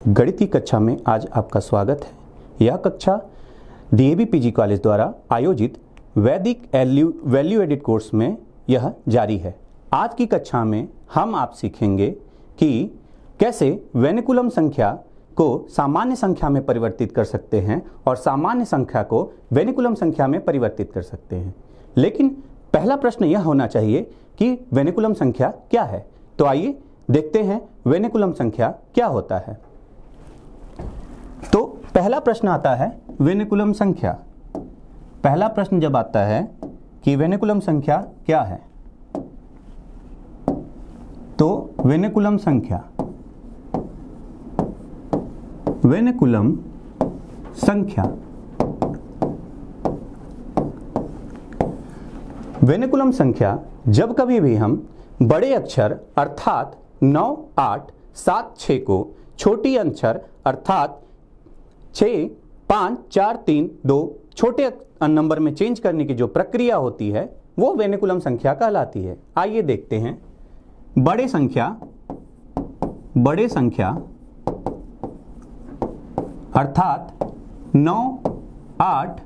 गणित की कक्षा में आज आपका स्वागत है। यह कक्षा डीएवी पीजी कॉलेज द्वारा आयोजित वैदिक वैल्यू एडिट कोर्स में यह जारी है। आज की कक्षा में हम आप सीखेंगे कि कैसे वेनिकुलम संख्या को सामान्य संख्या में परिवर्तित कर सकते हैं और सामान्य संख्या को वेनिकुलम संख्या में परिवर्तित कर सकते हैं। लेकिन पहला प्रश्न यह होना चाहिए कि वेनिकुलम संख्या क्या है। तो आइए देखते हैं वेनिकुलम संख्या क्या होता है। तो पहला प्रश्न आता है वेनिकुलम संख्या। पहला प्रश्न जब आता है कि वेनिकुलम संख्या क्या है, तो वेनिकुलम संख्या वेनिकुलम संख्या जब कभी भी हम बड़े अक्षर अर्थात 9, 8, 7, 6 को छोटी अक्षर अर्थात 6, 5, 4, 3, 2 छोटे नंबर में चेंज करने की जो प्रक्रिया होती है वो वेनिकुलम संख्या कहलाती है। आइए देखते हैं। बड़े संख्या अर्थात 9, 8,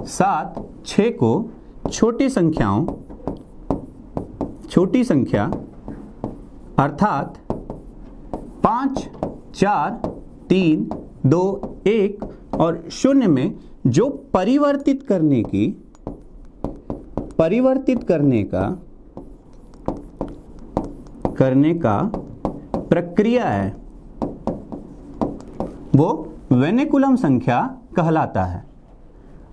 7, 6 को छोटी संख्या अर्थात 5, 4, 3, 2, 1 और 0 में जो परिवर्तित करने का प्रक्रिया है वो वेनिकुलम संख्या कहलाता है।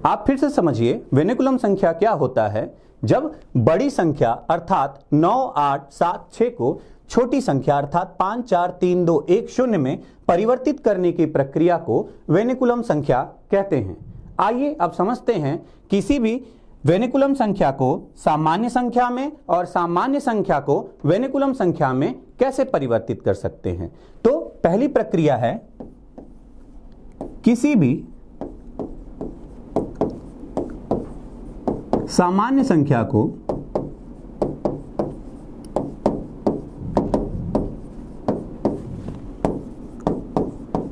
आप फिर से समझिए, वेनिकुलम संख्या क्या होता है। जब बड़ी संख्या अर्थात 9, 8, 7, 6 को छोटी संख्या अर्थात 5, 4, 3, 2, 1, 0 में परिवर्तित करने की प्रक्रिया को वेनिकुलम संख्या कहते हैं। आइए अब समझते हैं किसी भी वेनिकुलम संख्या को सामान्य संख्या में और सामान्य संख्या को वेनिकुलम संख्या में कैसे परिवर्तित कर सकते हैं। तो पहली प्रक्रिया है किसी भी सामान्य संख्या को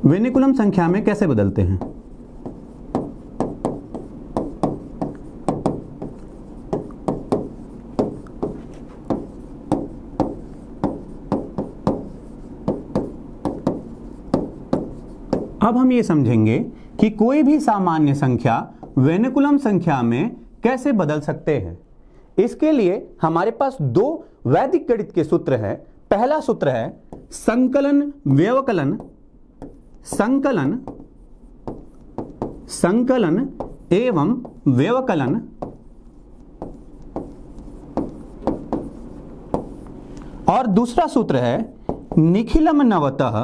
वेनिकुलम संख्या में कैसे बदलते हैं। अब हम ये समझेंगे कि कोई भी सामान्य संख्या वेनिकुलम संख्या में कैसे बदल सकते हैं। इसके लिए हमारे पास दो वैदिक गणित के सूत्र हैं। पहला सूत्र है संकलन एवं व्यवकलन और दूसरा सूत्र है निखिलम नवतः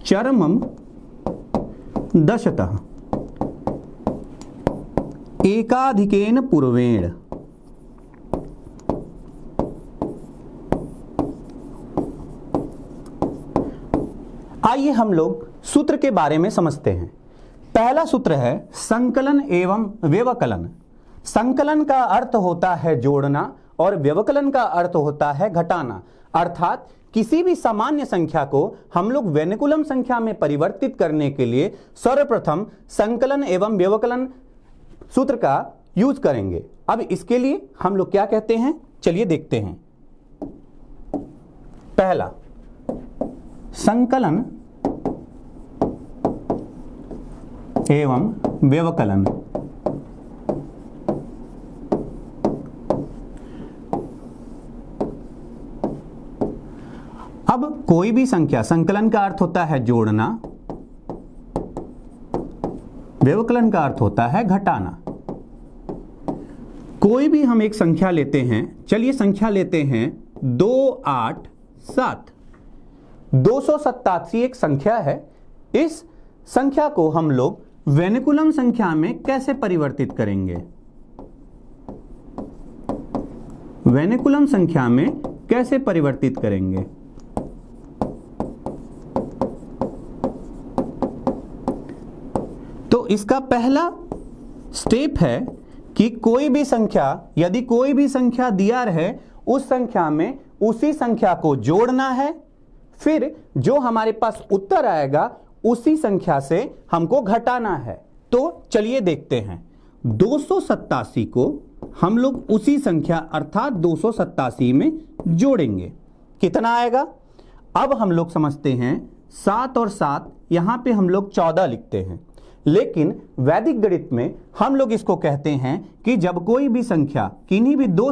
चरमम दशतः एकाधिकेन पूर्वेण। आइए हम लोग सूत्र के बारे में समझते हैं। पहला सूत्र है संकलन एवं व्यवकलन। संकलन का अर्थ होता है जोड़ना और व्यवकलन का अर्थ होता है घटाना। अर्थात किसी भी सामान्य संख्या को हम लोग वेनिकुलम संख्या में परिवर्तित करने के लिए सर्वप्रथम संकलन एवं व्यवकलन सूत्र का यूज करेंगे। अब इसके लिए हम लोग क्या कहते हैं, चलिए देखते हैं। पहला संकलन एवं व्यवकलन। अब कोई भी संख्या, संकलन का अर्थ होता है जोड़ना, व्यवकलन का अर्थ होता है घटाना। कोई भी हम एक संख्या लेते हैं, चलिए संख्या लेते हैं 2, 8, 7। 287 एक संख्या है। इस संख्या को हम लोग वेनिकुलम संख्या में कैसे परिवर्तित करेंगे। वेनिकुलम संख्या में कैसे परिवर्तित करेंगे। तो इसका पहला स्टेप है कि कोई भी संख्या, यदि कोई भी संख्या दिया रहे उस संख्या में उसी संख्या को जोड़ना है, फिर जो हमारे पास उत्तर आएगा उसी संख्या से हमको घटाना है। तो चलिए देखते हैं, 287 को हम लोग उसी संख्या अर्थात 287 में जोड़ेंगे, कितना आएगा। अब हम लोग समझते हैं 7 और 7, यहां पे हम लोग 14 लिखते हैं, लेकिन वैदिक गणित में हम लोग इसको कहते हैं कि जब कोई भी संख्या किन्हीं भी दो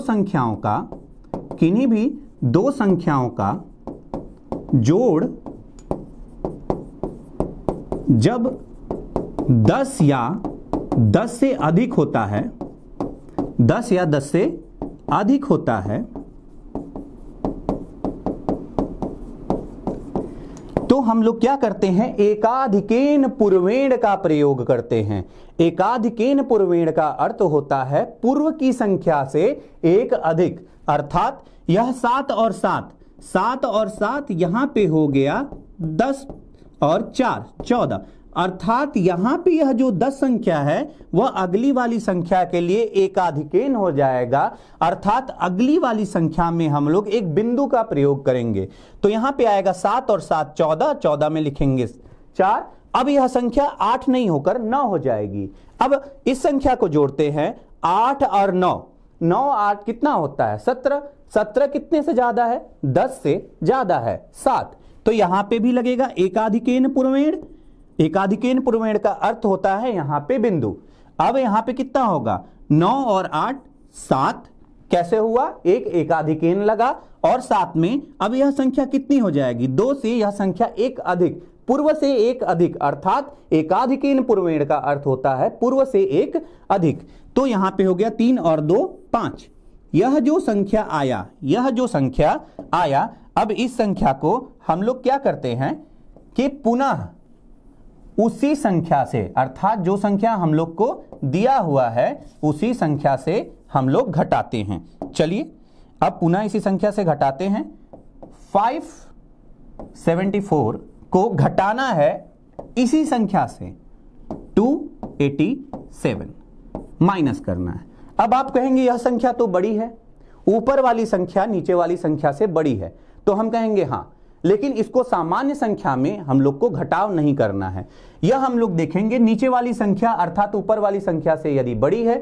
संख्याओं का जोड़ जब 10 या 10 से अधिक होता है, 10 या 10 से अधिक होता है, तो हम लोग क्या करते हैं, एकाधिकेन पूर्वेण का प्रयोग करते हैं। एकाधिकेन पूर्वेण का अर्थ होता है पूर्व की संख्या से एक अधिक, अर्थात यह 7 और 7 यहां पे हो गया 10 और 4 14, अर्थात यहां पे यह जो 10 संख्या है वह अगली वाली संख्या के लिए एकाधिकेन हो जाएगा, अर्थात अगली वाली संख्या में हम लोग एक बिंदु का प्रयोग करेंगे। तो यहां पे आएगा 7 और 7 14, 14 में लिखेंगे 4। अब यह संख्या 8 नहीं होकर 9 हो जाएगी। अब इस संख्या को जोड़ते हैं, 8 और 9, 9 8 कितना होता है 17, 17 कितने से ज्यादा है 10 से ज्यादा है 7, तो यहां पे भी लगेगा एकाधिकेन पूर्वेण। एकाधिकेन पूर्वेण का अर्थ होता है यहां पे बिंदु। अब यहां पे कितना होगा, 9 और 8 7, कैसे हुआ, एक एकाधिकेन लगा और साथ में अब यह संख्या कितनी हो जाएगी, 2 से यह संख्या एक अधिक, पूर्व से एक अधिक, अर्थात एकाधिकेन पूर्वेण का अर्थ होता है पूर्व से एक अधिक। तो यहां पे हो गया 3 और 2 5। यह जो संख्या आया, अब इस संख्या को हम लोग क्या करते हैं कि पुनः उसी संख्या से, अर्थात जो संख्या हम लोग को दिया हुआ है उसी संख्या से हम लोग घटाते हैं। चलिए अब पुनः इसी संख्या से घटाते हैं। 574 को घटाना है इसी संख्या से 287, माइनस करना है। अब आप कहेंगे यह संख्या तो बड़ी है, ऊपर वाली संख्या नीचे वाली संख्या से बड़ी है, तो हम कहेंगे हाँ, लेकिन इसको सामान्य संख्या में हम लोग को घटाव नहीं करना है। यह हम लोग देखेंगे नीचे वाली संख्या अर्थात ऊपर वाली संख्या से यदि बड़ी है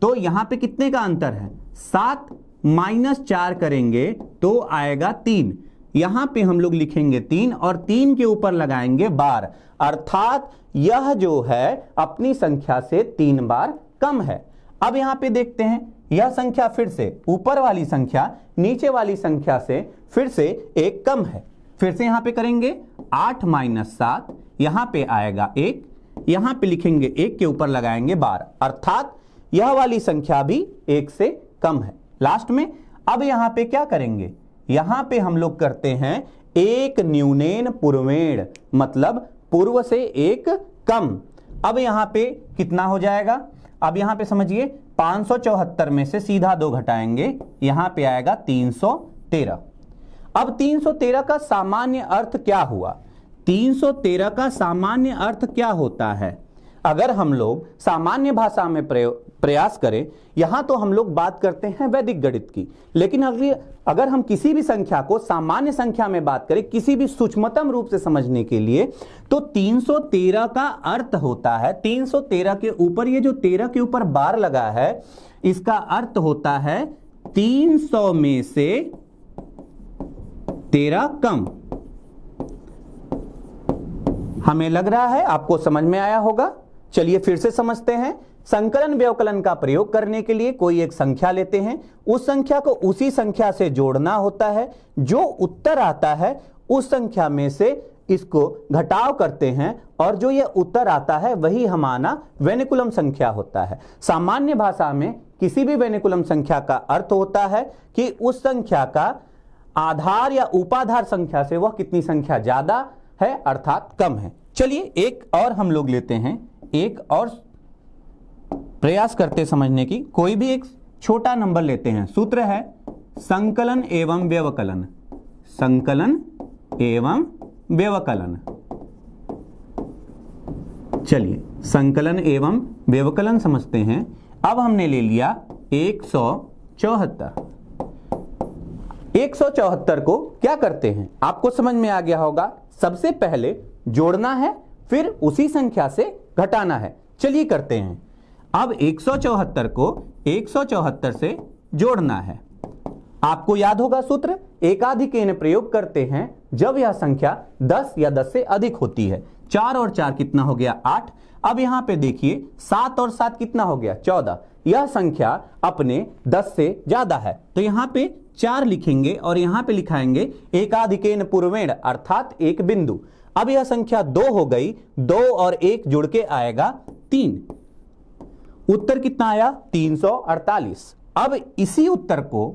तो यहां पे कितने का अंतर है, 7 माइनस 4 करेंगे तो आएगा 3। यहां पे हम लोग लिखेंगे 3 और 3 के ऊपर लगाएंगे बार, अर्थात यह जो है अपनी संख्या से 3 बार कम है। अब यहां पे देखते हैं यह संख्या फिर से, ऊपर वाली संख्या नीचे वाली संख्या से फिर से एक कम है। फिर से यहां पे करेंगे 8 माइनस 7, यहां पे आएगा 1, यहां पे लिखेंगे 1 के ऊपर लगाएंगे बार, अर्थात यह वाली संख्या भी 1 से कम है लास्ट में। अब यहां पे क्या करेंगे, यहां पे हम लोग करते हैं एक न्यूनेन पूर्वेण, मतलब पूर्व से एक कम। अब यहां पे कितना हो जाएगा, अब यहां पे समझिए 574 में से सीधा 2 घटाएंगे, यहां पे आएगा 313। अब 313 का सामान्य अर्थ क्या हुआ, 313 का सामान्य अर्थ क्या होता है, अगर हम लोग सामान्य भाषा में प्रयास करें, यहां तो हम लोग बात करते हैं वैदिक गणित की, लेकिन अगर हम किसी भी संख्या को सामान्य संख्या में बात करें किसी भी सूक्ष्मतम रूप से समझने के लिए, तो 313 का अर्थ होता है, 313 के ऊपर ये जो 13 के ऊपर बार लगा है इसका अर्थ होता है 300 में से 13 कम। हमें लग रहा है आपको समझ में आया होगा। चलिए फिर से समझते हैं। संकलन व्यवकलन का प्रयोग करने के लिए कोई एक संख्या लेते हैं, उस संख्या को उसी संख्या से जोड़ना होता है, जो उत्तर आता है उस संख्या में से इसको घटाव करते हैं और जो ये उत्तर आता है वही हमारा वेनिकुलम संख्या होता है। सामान्य भाषा में किसी भी वेनिकुलम संख्या का अर्थ होता है कि उस संख्या का आधार या उपाधार संख्या से वह कितनी संख्या ज्यादा है अर्थात कम है। चलिए एक और हम लोग लेते हैं, एक और प्रयास करते समझने की। कोई भी एक छोटा नंबर लेते हैं, सूत्र है संकलन एवं व्यवकलन, संकलन एवं व्यवकलन। चलिए संकलन एवं व्यवकलन समझते हैं। अब हमने ले लिया 174। 174 को क्या करते हैं आपको समझ में आ गया होगा। सबसे पहले जोड़ना है, फिर उसी संख्या से घटाना है। चलिए करते हैं। अब 174 को 174 से जोड़ना है। आपको याद होगा सूत्र, एकाधिकेन प्रयोग करते हैं जब यह संख्या 10 या 10 से अधिक होती है। 4 और 4 कितना हो गया 8। अब यहां पे देखिए 7 और 7 कितना हो गया 14। यह संख्या अपने 10 से ज्यादा है, तो यहां पे 4 लिखेंगे और यहां पे लिखाएंगे एकाधिकेन पूर्वेण, अर्थात एक बिंदु। अब यह संख्या 2 हो गई, 2 और 1 जुड़ के आएगा 3। उत्तर कितना आया 348। अब इसी उत्तर को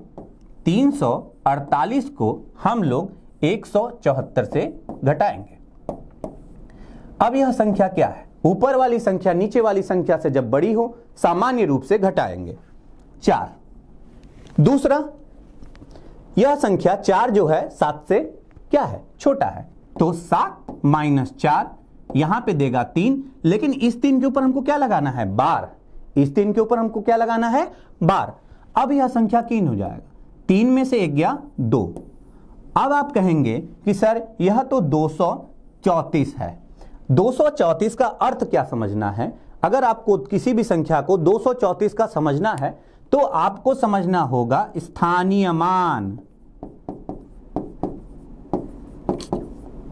348 को हम लोग 174 से घटाएंगे। अब यह संख्या क्या है, ऊपर वाली संख्या नीचे वाली संख्या से जब बड़ी हो सामान्य रूप से घटाएंगे। 4। दूसरा, यह संख्या 4 जो है 7 से क्या है छोटा है, तो 7 माइनस 4 यहां पे देगा 3, लेकिन इस 3 के ऊपर हमको क्या लगाना है बार। इस 3 के ऊपर हमको क्या लगाना है बार। अब यह संख्या 3 हो जाएगा। 3 में से 1 गया 2। अब आप कहेंगे कि सर यह तो 234 है। 234 का अर्थ क्या समझना है। अगर आपको किसी भी संख्या को 234 का समझना है तो आपको समझना होगा स्थानीय मान।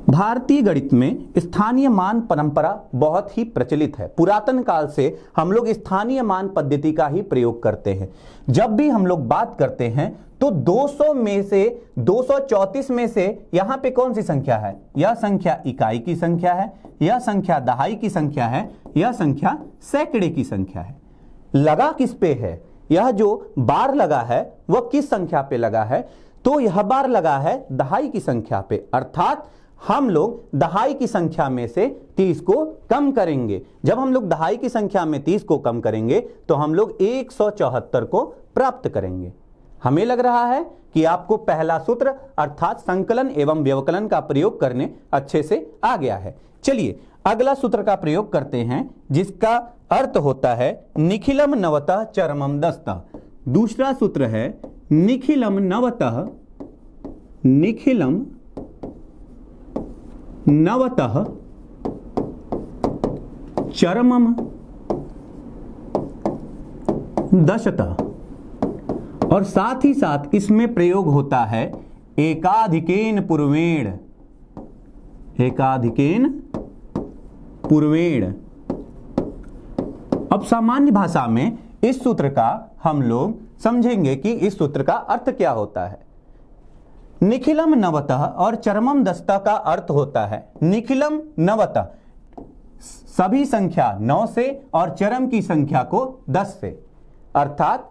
भारतीय गणित में स्थानीय मान परंपरा बहुत ही प्रचलित है। पुरातन काल से हम लोग स्थानीय मान पद्धति का ही प्रयोग करते हैं। जब भी हम लोग बात करते हैं तो 200 में से 234 में से यहां पे कौन सी संख्या है, यह संख्या इकाई की संख्या है, यह संख्या दहाई की संख्या है, यह संख्या सैकड़े की संख्या है। लगा किस पे है, यह जो बार लगा है वह किस संख्या पे लगा है, तो यह बार लगा है दहाई की संख्या पे। अर्थात हम लोग दहाई की संख्या में से 30 को कम करेंगे। जब हम लोग दहाई की संख्या में 30 को कम करेंगे तो हम लोग 174 को प्राप्त करेंगे। हमें लग रहा है कि आपको पहला सूत्र अर्थात संकलन एवं व्यवकलन का प्रयोग करने अच्छे से आ गया है। चलिए अगला सूत्र का प्रयोग करते हैं, जिसका अर्थ होता है निखिलम नवतः चरमम दस्तः। दूसरा सूत्र है निखिलम नवतः चरमम दशतः, और साथ ही साथ इसमें प्रयोग होता है एकाधिकेन पूर्वेण। एकाधिकेन पूर्वेण। अब सामान्य भाषा में इस सूत्र का हम लोग समझेंगे कि इस सूत्र का अर्थ क्या होता है। निखिलम नवतः और चरमम दस्तः का अर्थ होता है निखिलम नवतः सभी संख्या 9 से और चरम की संख्या को 10 से। अर्थात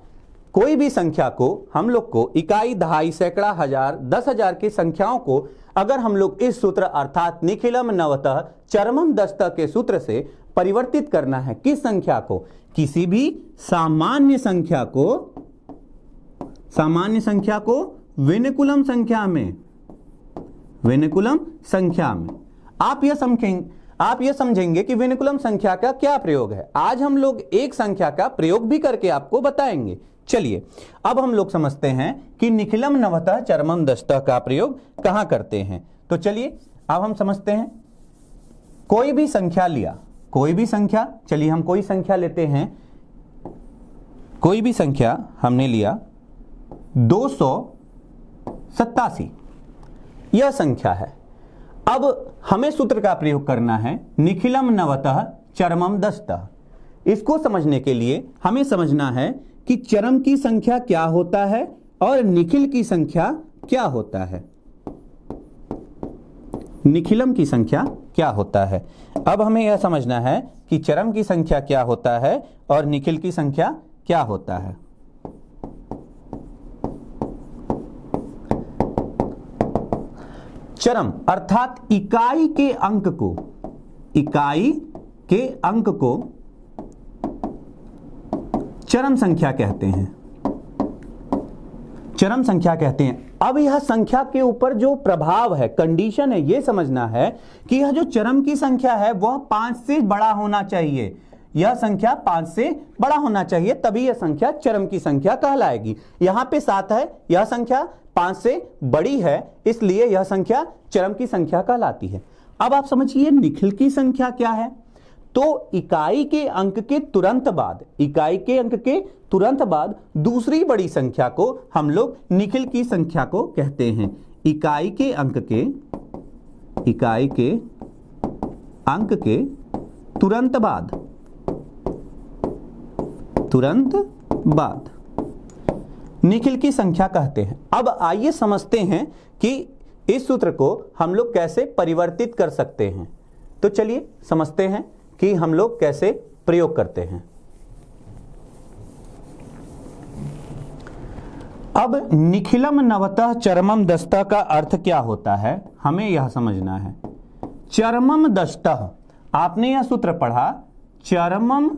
कोई भी संख्या को हम लोग को इकाई दहाई सैकड़ा हजार 10,000 की संख्याओं को अगर हम लोग इस सूत्र अर्थात निखिलम नवतः चरमम दस्तः के सूत्र से परिवर्तित करना है, किस संख्या को, किसी भी सामान्य संख्या को विनकुलम संख्या में, विनकुलम संख्या में। आप यह समझेंगे कि विनकुलम संख्या का क्या प्रयोग है। आज हम लोग एक संख्या का प्रयोग भी करके आपको बताएंगे। चलिए अब हम लोग समझते हैं कि निखिलम नवतः चरमम दस्तः का प्रयोग कहां करते हैं। तो चलिए अब हम समझते हैं। कोई भी संख्या लिया, कोई भी संख्या, चलिए हम कोई संख्या लेते हैं। कोई भी संख्या हमने लिया 287, यह संख्या है। अब हमें सूत्र का प्रयोग करना है निखिलम नवतः चरमम दस्तः। इसको समझने के लिए हमें समझना है कि चरम की संख्या क्या होता है और निखिल की संख्या क्या होता है। निखिलम की संख्या क्या होता है। अब हमें यह समझना है कि चरम की संख्या क्या होता है और निखिल की संख्या क्या होता है। चरम अर्थात इकाई के अंक को चरम संख्या कहते हैं। चरम संख्या कहते हैं। अब यह संख्या के ऊपर जो प्रभाव है, कंडीशन है, यह समझना है कि यह जो चरम की संख्या है वह 5 से बड़ा होना चाहिए। यह संख्या 5 से बड़ा होना चाहिए, तभी यह संख्या चरम की संख्या कहलाएगी। यहां पे 7 है, यह संख्या 5 से बड़ी है, इसलिए यह संख्या चरम की संख्या कहलाती है। अब आप समझिए निखिल की संख्या क्या है। तो इकाई के अंक के तुरंत बाद दूसरी बड़ी संख्या को हम लोग निखिल की संख्या को कहते हैं। इकाई के अंक के तुरंत बाद निखिल की संख्या कहते हैं। अब आइए समझते हैं कि इस सूत्र को हम लोग कैसे परिवर्तित कर सकते हैं। तो चलिए समझते हैं कि हम लोग कैसे प्रयोग करते हैं। अब निखिलम नवतः चरमम दशतः का अर्थ क्या होता है, हमें यह समझना है। चरमम दशतः, आपने यह सूत्र पढ़ा, चरमम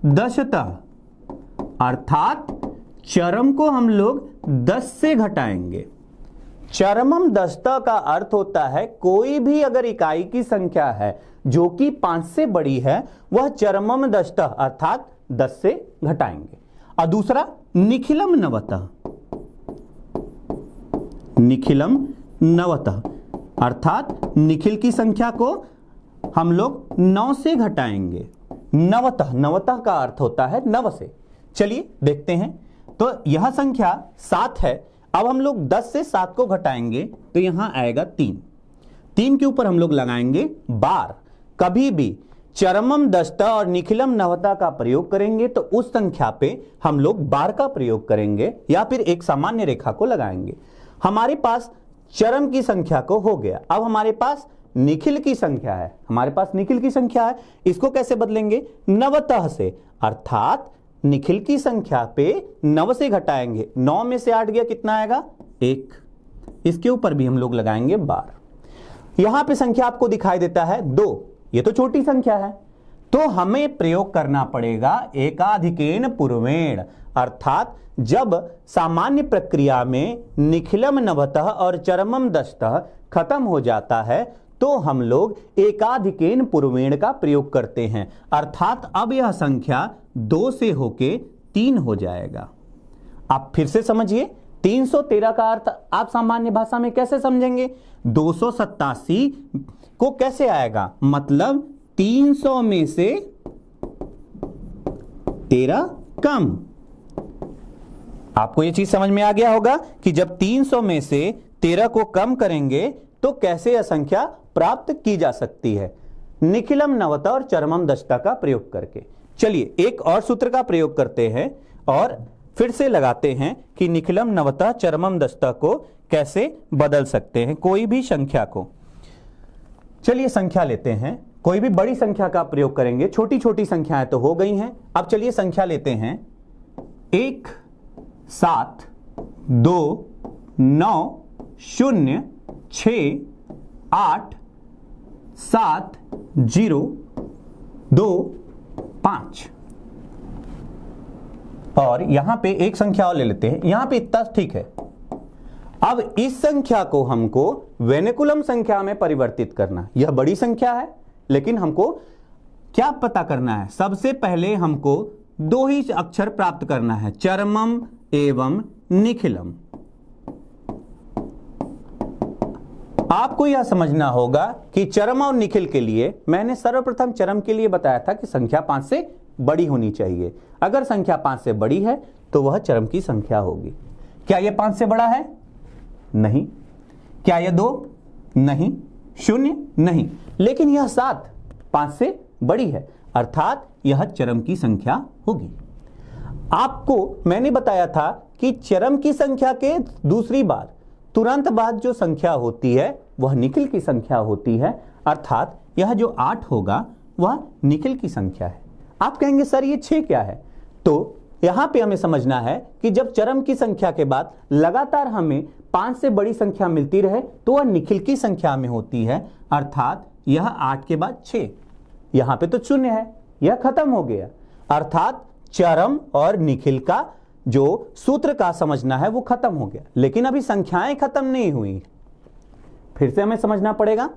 दशतः, अर्थात चरम को हम लोग 10 से घटाएंगे। चरमम दशतः का अर्थ होता है कोई भी अगर इकाई की संख्या है जो कि 5 से बड़ी है, वह चरमम दशतः अर्थात 10 से घटाएंगे। और दूसरा निखिलम नवतः, अर्थात निखिल की संख्या को हम लोग 9 से घटाएंगे। नवतः का अर्थ होता है 9 से। चलिए देखते हैं। तो यह संख्या 7 है, अब हम लोग 10 से 7 को घटाएंगे तो यहां आएगा 3 के ऊपर हम लोग लगाएंगे बार। कभी भी चरमम दशतः और निखिलम नवतः का प्रयोग करेंगे तो उस संख्या पे हम लोग बार का प्रयोग करेंगे या फिर एक सामान्य रेखा को लगाएंगे। हमारे पास चरम की संख्या को हो गया, अब हमारे पास निखिल की संख्या है। इसको कैसे बदलेंगे, नवतः से, अर्थात निखिल की संख्या पे 9 से घटाएंगे। 9 में से 8 गया, कितना आएगा, 1। इसके ऊपर भी हम लोग लगाएंगे बार। यहां पे संख्या आपको दिखाई देता है 2, ये तो छोटी संख्या है, तो हमें प्रयोग करना पड़ेगा एकाधिकेन पूर्वेण, अर्थात जब सामान्य प्रक्रिया में निखिलम नवतः और चरमम दशतः खत्म हो जाता है तो हम लोग एकाधिकेन पूर्वेण का प्रयोग करते हैं, अर्थात अब यह संख्या 2 से होके 3 हो जाएगा। आप फिर से समझिए, 313 का अर्थ आप सामान्य भाषा में कैसे समझेंगे, 287 को कैसे आएगा, मतलब 300 में से 13 कम। आपको यह चीज समझ में आ गया होगा कि जब 300 में से 13 को कम करेंगे तो कैसे यह संख्या प्राप्त की जा सकती है, निखिलम नवतः और चरमम दशतः का प्रयोग करके। चलिए एक और सूत्र का प्रयोग करते हैं और फिर से लगाते हैं कि निखिलम नवतः चरमम दशतः को कैसे बदल सकते हैं कोई भी संख्या को। चलिए संख्या लेते हैं, कोई भी बड़ी संख्या का प्रयोग करेंगे, छोटी छोटी संख्याएं तो हो गई हैं। अब चलिए संख्या लेते हैं 1 7 2 9 0 6 8 7 0 2 5। और यहां पे एक संख्या और ले लेते हैं, यहां पे इतना ठीक है। अब इस संख्या को हमको वेनिकुलम संख्या में परिवर्तित करना। यह बड़ी संख्या है लेकिन हमको क्या पता करना है, सबसे पहले हमको 2 ही अक्षर प्राप्त करना है, चरमम एवं निखिलम। आपको यह समझना होगा कि चरम और निखिल के लिए मैंने सर्वप्रथम चरम के लिए बताया था कि संख्या 5 से बड़ी होनी चाहिए। अगर संख्या 5 से बड़ी है तो वह चरम की संख्या होगी। क्या यह 5 से बड़ा है, नहीं। क्या यह 2, नहीं। 0, नहीं। लेकिन यह 7 5 से बड़ी है, अर्थात यह चरम की संख्या होगी। आपको मैंने बताया था कि चरम की संख्या के दूसरी बार तुरंत बाद जो संख्या होती है वह निखिल की संख्या होती है, अर्थात यह जो 8 होगा वह निखिल की संख्या है। आप कहेंगे सर ये 6 क्या है, तो यहां पे हमें समझना है कि जब चरम की संख्या के बाद लगातार हमें 5 से बड़ी संख्या मिलती रहे तो वह निखिल की संख्या में होती है, अर्थात यह 8 के बाद 6। यहां पे तो 0 है, यह खत्म हो गया, अर्थात चरम और निखिल का जो सूत्र का समझना है वो खत्म हो गया। लेकिन अभी संख्याएं खत्म नहीं हुई, फिर से हमें समझना पड़ेगा,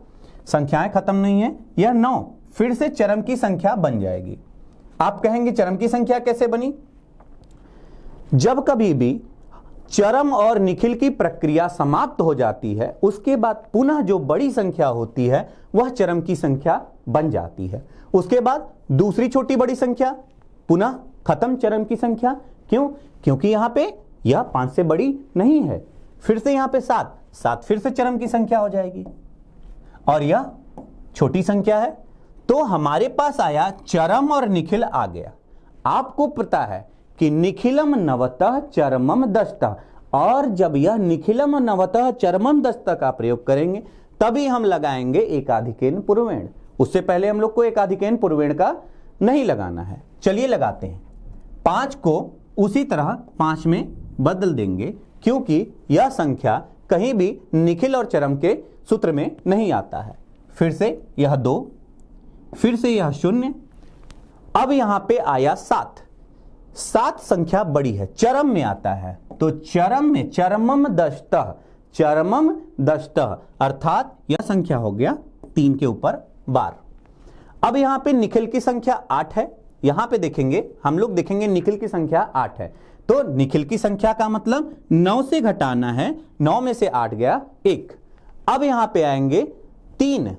संख्याएं खत्म नहीं है। यह 9 फिर से चरम की संख्या बन जाएगी। आप कहेंगे चरम की संख्या कैसे बनी? जब कभी भी चरम और निखिल की प्रक्रिया समाप्त हो जाती है, उसके बाद पुनः जो बड़ी संख्या होती है वह चरम की संख्या बन जाती है। उसके बाद दूसरी छोटी बड़ी संख्या, पुनः खत्म चरम की संख्या। क्यों? क्योंकि यहां पे यह 5 से बड़ी नहीं है। फिर से यहां पे 7 फिर से चरम की संख्या हो जाएगी और यह छोटी संख्या है। तो हमारे पास आया चरम और निखिल आ गया। आपको पता है कि निखिलम नवतः चरमम दशतः, और जब यह निखिलम नवतः चरमम दशतः का प्रयोग करेंगे तभी हम लगाएंगे एकाधिकेन पूर्वेण। उससे पहले हम लोग को एकाधिकेन पूर्वेण का नहीं लगाना है। चलिए लगाते हैं। 5 को उसी तरह 5 में बदल देंगे, क्योंकि यह संख्या कहीं भी निखिल और चरम के सूत्र में नहीं आता है। फिर से यह 2, फिर से यह 0। अब यहां पे आया 7 संख्या बड़ी है, चरम में आता है। तो चरम में चरमम दशतः, चरमम दशतः, अर्थात यह संख्या हो गया 3 के ऊपर बार। अब यहां पे निखिल की संख्या 8 है। यहां पे देखेंगे, हम लोग देखेंगे निखिल की संख्या 8 है। तो निखिल की संख्या का मतलब 9 से घटाना है। 9 में से 8 गया 1। अब यहां पे आएंगे 3।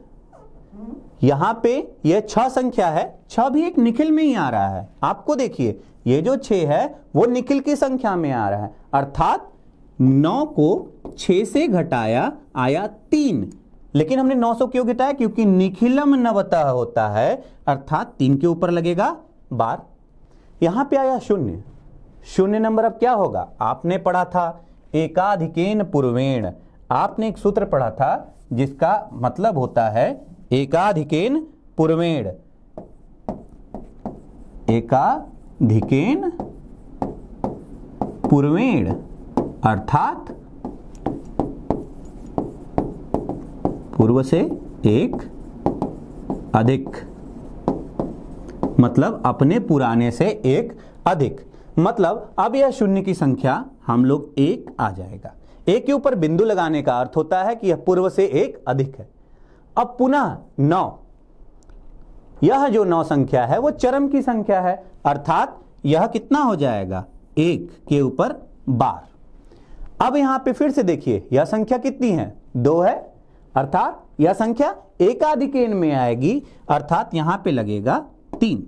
यहां पे यह 6 संख्या है। 6 भी एक निखिल में ही आ रहा है। आपको देखिए, ये जो 6 है वो निखिल की संख्या में आ रहा है, अर्थात 9 को 6 से घटाया आया 3। लेकिन हमने 900 क्यों घटाया? क्योंकि निखिलम नवतः होता है, अर्थात 3 के ऊपर लगेगा बार। यहां पे आया 0। 0 नंबर अब क्या होगा? आपने पढ़ा था एकाधिकेन पूर्वेण। आपने एक सूत्र पढ़ा था जिसका मतलब होता है एकाधिकेन पूर्वेण। एकाधिकेन पूर्वेण अर्थात पूर्व से एक अधिक, मतलब अपने पुराने से एक अधिक। मतलब अब यह 0 की संख्या हम लोग 1 आ जाएगा। 1 के ऊपर बिंदु लगाने का अर्थ होता है कि यह पूर्व से एक अधिक है। अब पुनः 9, यह जो 9 संख्या है वो चरम की संख्या है, अर्थात यह कितना हो जाएगा? 1 के ऊपर बार। अब यहां पे फिर से देखिए, यह संख्या कितनी है? 2 है, अर्थात यह संख्या एकाधिकेन में आएगी, अर्थात यहां पे लगेगा 3।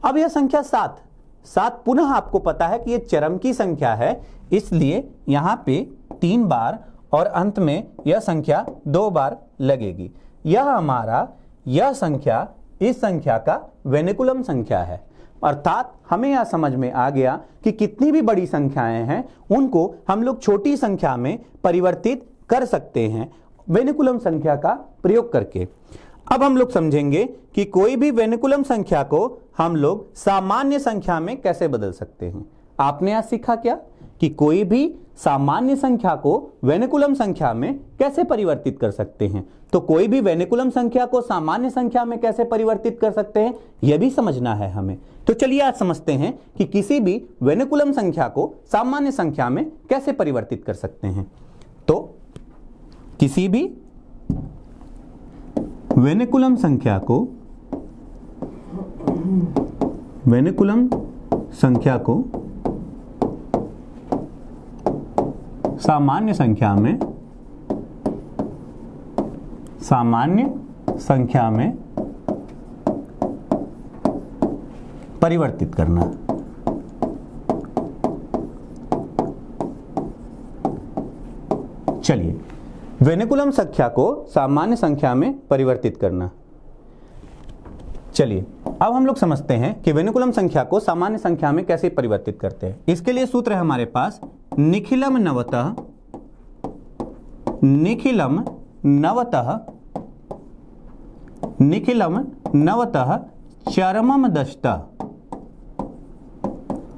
अब यह संख्या 7 पुनः आपको पता है कि यह चरम की संख्या है, इसलिए यहां पे 3 बार और अंत में यह संख्या 2 बार लगेगी। यह हमारा यह संख्या इस संख्या का वेनिकुलम संख्या है, अर्थात हमें यह समझ में आ गया कि कितनी भी बड़ी संख्याएं हैं उनको हम लोग छोटी संख्या में परिवर्तित कर सकते हैं वेनिकुलम संख्या का प्रयोग करके। अब हम लोग समझेंगे कि कोई भी वेनिकुलम संख्या को हम लोग सामान्य संख्या में कैसे बदल सकते हैं। आपने आज सीखा क्या कि कोई भी सामान्य संख्या को वेनिकुलम संख्या में कैसे परिवर्तित कर सकते हैं। तो कोई भी वेनिकुलम संख्या को सामान्य संख्या में कैसे परिवर्तित कर सकते हैं, यह भी समझना है हमें। तो चलिए आज समझते हैं कि किसी भी वेनिकुलम संख्या को सामान्य संख्या में कैसे परिवर्तित कर सकते हैं। तो किसी भी वेनिकुलम संख्या को सामान्य संख्या में परिवर्तित करना। चलिए, वेनिकुलम संख्या को सामान्य संख्या में परिवर्तित करना। चलिए अब हम लोग समझते हैं कि वेनिकुलम संख्या को सामान्य संख्या में कैसे परिवर्तित करते हैं। इसके लिए सूत्र है हमारे पास निखिलम नवतः चरमम दशतः,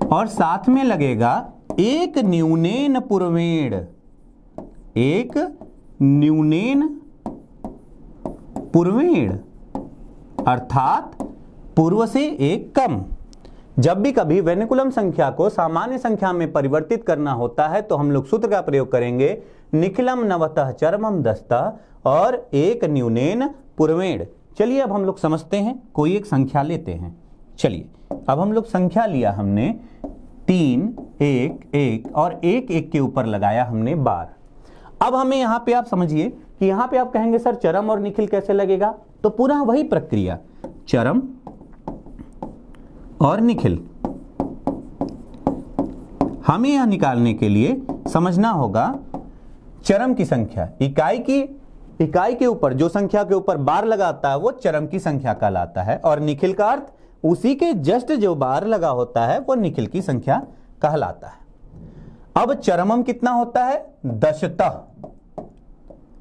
और साथ में लगेगा एक न्यूनेन पूर्वेण, एक न्यूनेन पूर्वेण अर्थात पूर्व से एक कम। जब भी कभी वेनिकुलम संख्या को सामान्य संख्या में परिवर्तित करना होता है तो हम लोग सूत्र का प्रयोग करेंगे निखिलम नवतः चरमम दशतः और एक न्यूनेन पूर्वेण। चलिए अब हम लोग समझते हैं, कोई एक संख्या लेते हैं। चलिए अब हम लोग संख्या लिया हमने 3, 1, 1 और 1, 1 के ऊपर लगाया हमने बार। अब हमें यहां पे आप समझिए कि यहां पे आप कहेंगे सर चरम और निखिल कैसे लगेगा, तो पुनः वही प्रक्रिया, चरम और निखिल हमें यह निकालने के लिए समझना होगा चरम की संख्या, इकाई के ऊपर जो संख्या के ऊपर बार लगाता है वो चरम की संख्या कहलाता है, और निखिल का अर्थ उसी के जस्ट जो बार लगा होता है वो निखिल की संख्या कहलाता है। अब चरमम कितना होता है, दशतः।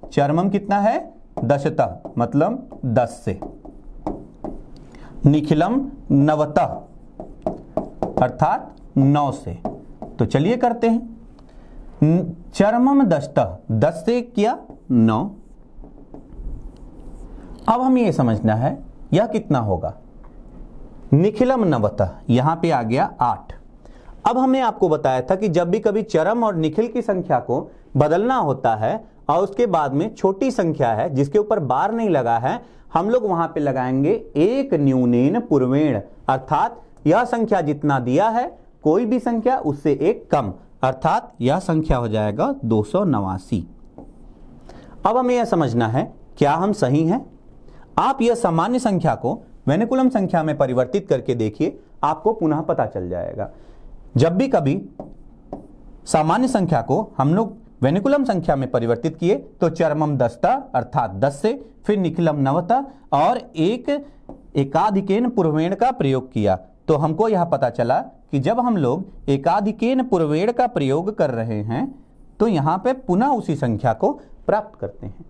चरमम कितना है, दशतः, मतलब 10 से। निखिलम नवतः, अर्थात 9 से। तो चलिए करते हैं, चरमम दशतः, 10 से किया 9। अब हमें यह समझना है यह कितना होगा, निखिलम नवतः, यहां पे आ गया 8। अब हमने आपको बताया था कि जब भी कभी चरम और निखिल की संख्या को बदलना होता है और उसके बाद में छोटी संख्या है जिसके ऊपर बार नहीं लगा है, हम लोग वहां पे लगाएंगे एक न्यूनेन पूर्वेण, अर्थात यह संख्या जितना दिया है कोई भी संख्या उससे एक कम, अर्थात यह संख्या हो जाएगा 289। अब हमें यह समझना है क्या हम सही हैं। आप यह सामान्य संख्या को वेनिकुलम संख्या में परिवर्तित करके देखिए, आपको पुनः पता चल जाएगा। जब भी कभी सामान्य संख्या को हम लोग वेनिकुलम संख्या में परिवर्तित किए तो चरमम दशतः अर्थात 10 से, फिर निखिलम नवतः और एक एकाधिकेन पूर्वेण का प्रयोग किया, तो हमको यह पता चला कि जब हम लोग एकाधिकेन पूर्वेण का प्रयोग कर रहे हैं तो यहां पे पुनः उसी संख्या को प्राप्त करते हैं।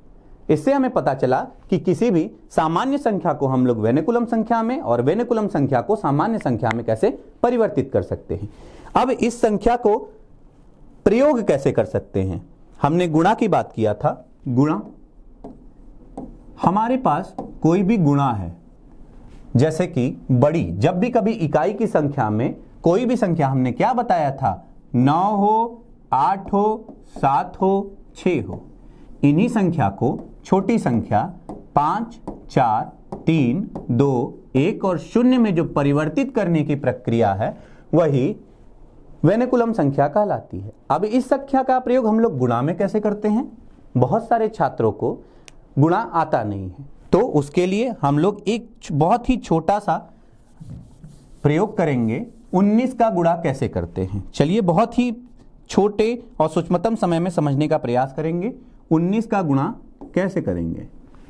इससे हमें पता चला कि किसी भी सामान्य संख्या को हम लोग वेनिकुलम संख्या में और वेनिकुलम संख्या को सामान्य संख्या में कैसे परिवर्तित कर सकते हैं। अब इस संख्या को प्रयोग कैसे कर सकते हैं, हमने गुणा की बात किया था। गुणा, हमारे पास कोई भी गुणा है, जैसे कि बड़ी, जब भी कभी इकाई की संख्या में कोई भी संख्या हमने क्या बताया था, 9 हो, 8 हो, 7 हो, 6 हो, इन्हीं संख्या को छोटी संख्या 5, 4, 3, 2, 1 और 0 में जो परिवर्तित करने की प्रक्रिया है वही वेनिकुलम संख्या कहलाती है। अब इस संख्या का प्रयोग हम लोग गुणा में कैसे करते हैं, बहुत सारे छात्रों को गुणा आता नहीं है, तो उसके लिए हम लोग एक बहुत ही छोटा सा प्रयोग करेंगे। 19 का गुणा कैसे करते हैं, चलिए बहुत ही छोटे और सूक्ष्मतम समय में समझने का प्रयास करेंगे। 19 का गुणा कैसे करेंगे,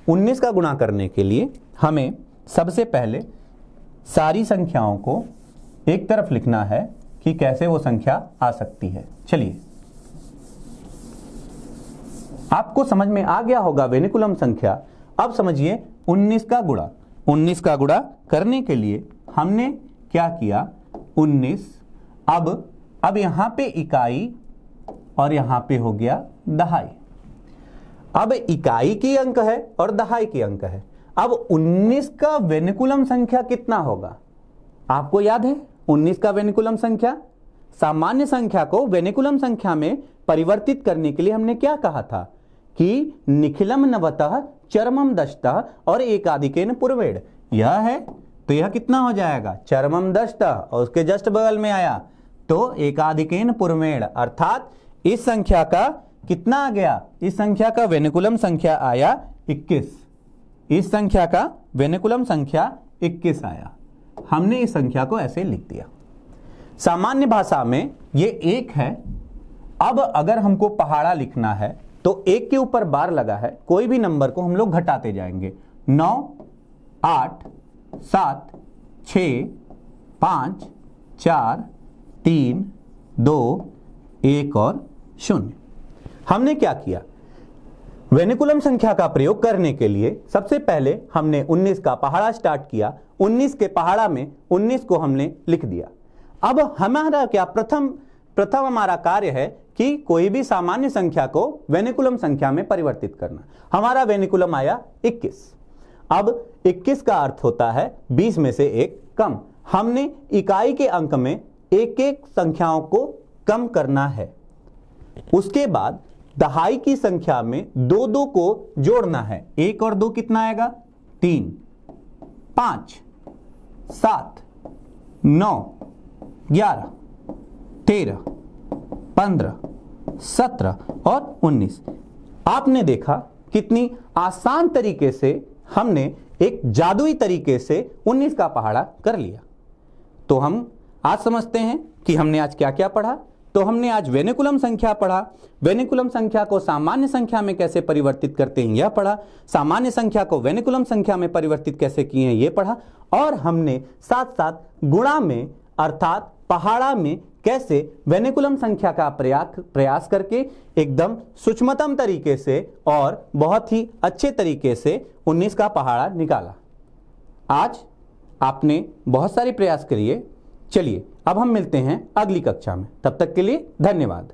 19 का गुणा करने के लिए हमें सबसे पहले सारी संख्याओं को एक तरफ लिखना है कि कैसे वो संख्या आ सकती है। चलिए आपको समझ में आ गया होगा वेनिकुलम संख्या। अब समझिए 19 का गुणा, 19 का गुणा करने के लिए हमने क्या किया, 19, अब यहां पे इकाई और यहां पे हो गया दहाई। अब इकाई की अंक है और दहाई की अंक है। अब 19 का वेनिकुलम संख्या कितना होगा, आपको याद है 19 का वेनिकुलम संख्या, सामान्य संख्या को वेनिकुलम संख्या में परिवर्तित करने के लिए हमने क्या कहा था कि निखिलम नवतः, चरमम दशतः और एकाधिकेन पूर्वेण, यह है तो यह कितना हो जाएगा, चरमम दशतः और उसके जस्ट बगल में आया तो एकाधिकेन पूर्वेण, अर्थात इस संख्या का कितना आ गया, इस संख्या का वेनिकुलम संख्या आया 21, इस संख्या का वेनिकुलम संख्या 21 आया। हमने इस संख्या को ऐसे लिख दिया। सामान्य भाषा में ये 1 है। अब अगर हमको पहाड़ा लिखना है तो 1 के ऊपर बार लगा है, कोई भी नंबर को हम लोग घटाते जाएंगे, 9, 8, 7, 6, 5, 4, 3, 2, 1 और 0। हमने क्या किया, वेनिकुलम संख्या का प्रयोग करने के लिए सबसे पहले हमने 19 का पहाड़ा स्टार्ट किया, 19 के पहाड़ा में 19 को हमने लिख दिया। अब हमारा क्या प्रथम हमारा कार्य है कि कोई भी सामान्य संख्या को वेनिकुलम संख्या में परिवर्तित करना। हमारा वेनिकुलम आया 21। अब 21 का अर्थ होता है 20 में से एक कम। हमने इकाई के अंक में एक एक संख्याओं को कम करना है। उसके बाद दहाई की संख्या में 2 2 को जोड़ना है। 1 और 2 कितना आएगा, 3, 5, 7, 9, 11, 13, 15, 17 और 19। आपने देखा कितनी आसान तरीके से हमने एक जादुई तरीके से 19 का पहाड़ा कर लिया। तो हम आज समझते हैं कि हमने आज क्या क्या पढ़ा। तो हमने आज वेनिकुलम संख्या पढ़ा, वेनिकुलम संख्या को सामान्य संख्या में कैसे परिवर्तित करते हैं यह पढ़ा, सामान्य संख्या को वेनिकुलम संख्या में परिवर्तित कैसे किए हैं यह पढ़ा, और हमने साथ साथ गुणा में अर्थात पहाड़ा में कैसे वेनिकुलम संख्या का प्रयास करके एकदम सूक्ष्मतम तरीके से और बहुत ही अच्छे तरीके से 19 का पहाड़ा निकाला। आज आपने बहुत सारे प्रयास किए। चलिए अब हम मिलते हैं अगली कक्षा में, तब तक के लिए धन्यवाद।